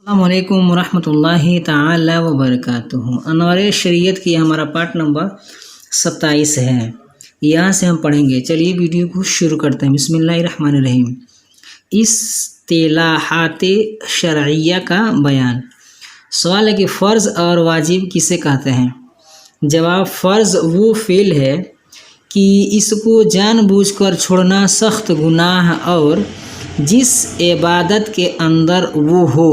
السلام علیکم ورحمۃ اللہ تعالی وبرکاتہ۔ انوار شریعت کی ہمارا پارٹ نمبر 27 ہے، یہاں سے ہم پڑھیں گے۔ چلیے ویڈیو کو شروع کرتے ہیں۔ بسم اللہ الرحمن الرحیم۔ اصطلاحات شرعیہ کا بیان۔ سوال ہے کہ فرض اور واجب کسے کہتے ہیں؟ جواب، فرض وہ فعل ہے کہ اس کو جان بوجھ کر چھوڑنا سخت گناہ اور جس عبادت کے اندر وہ ہو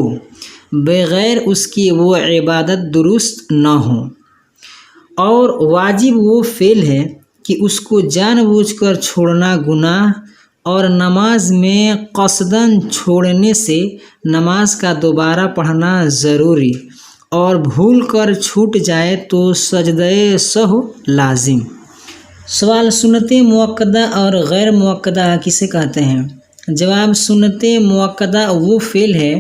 بغیر اس کی وہ عبادت درست نہ ہو، اور واجب وہ فعل ہے کہ اس کو جان بوجھ کر چھوڑنا گناہ اور نماز میں قصداً چھوڑنے سے نماز کا دوبارہ پڑھنا ضروری اور بھول کر چھوٹ جائے تو سجدہ سہو لازم۔ سوال، سنت مؤکدہ اور غیر مؤکدہ کسے کہتے ہیں؟ جواب، سنت مؤکدہ وہ فعل ہے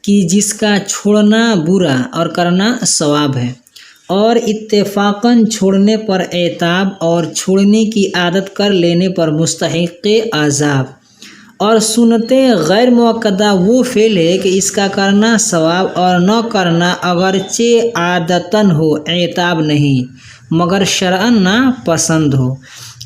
کہ جس کا چھوڑنا برا اور کرنا ثواب ہے، اور اتفاقاً چھوڑنے پر عتاب اور چھوڑنے کی عادت کر لینے پر مستحق عذاب۔ اور سنت غیر مؤکدہ وہ فعل ہے کہ اس کا کرنا ثواب اور نہ کرنا اگرچہ عادتاً ہو، عتاب نہیں مگر شرعاً نا پسند ہو،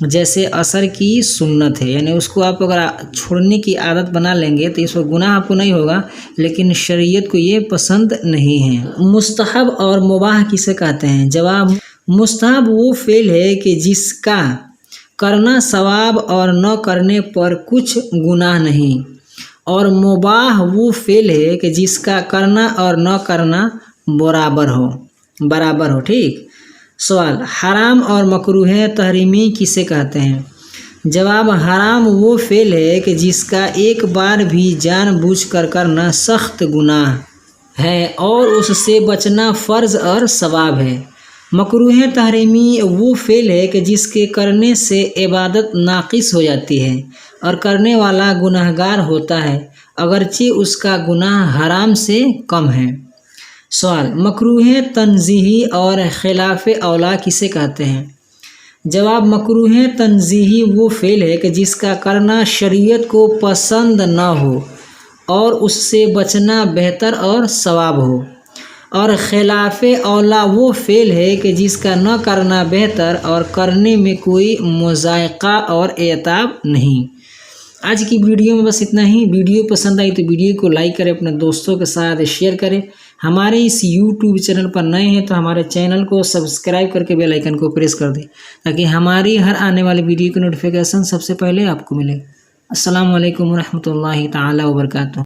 جیسے عصر کی سنت ہے، یعنی اس کو آپ اگر چھوڑنے کی عادت بنا لیں گے تو اس کو گناہ آپ کو نہیں ہوگا، لیکن شریعت کو یہ پسند نہیں ہے۔ مستحب اور مباح کسے کہتے ہیں؟ جواب، مستحب وہ فعل ہے کہ جس کا کرنا ثواب اور نہ کرنے پر کچھ گناہ نہیں، اور مباح وہ فعل ہے کہ جس کا کرنا اور نہ کرنا برابر ہو۔ ٹھیک۔ سوال، حرام اور مکروہ تحریمی کسے کہتے ہیں؟ جواب، حرام وہ فعل ہے کہ جس کا ایک بار بھی جان بوجھ کر کرنا سخت گناہ ہے اور اس سے بچنا فرض اور ثواب ہے۔ مکروہ تحریمی وہ فعل ہے کہ جس کے کرنے سے عبادت ناقص ہو جاتی ہے اور کرنے والا گناہگار ہوتا ہے اگرچہ اس کا گناہ حرام سے کم ہے۔ سوال، مکروہ تنزیہی اور خلاف اولا کسے کہتے ہیں؟ جواب، مکروہ تنزیہی وہ فعل ہے کہ جس کا کرنا شریعت کو پسند نہ ہو اور اس سے بچنا بہتر اور ثواب ہو، اور خلاف اولا وہ فعل ہے کہ جس کا نہ کرنا بہتر اور کرنے میں کوئی مضائقہ اور عتاب نہیں۔ آج کی ویڈیو میں بس اتنا ہی۔ ویڈیو پسند آئی تو ویڈیو کو لائک کریں، اپنے دوستوں کے ساتھ شیئر کریں۔ ہمارے اس یوٹیوب چینل پر نئے ہیں تو ہمارے چینل کو سبسکرائب کر کے بیل آئیکن کو پریس کر دیں تاکہ ہماری ہر آنے والی ویڈیو کی نوٹیفیکیشن سب سے پہلے آپ کو ملے۔ السلام علیکم ورحمۃ اللہ تعالی وبرکاتہ۔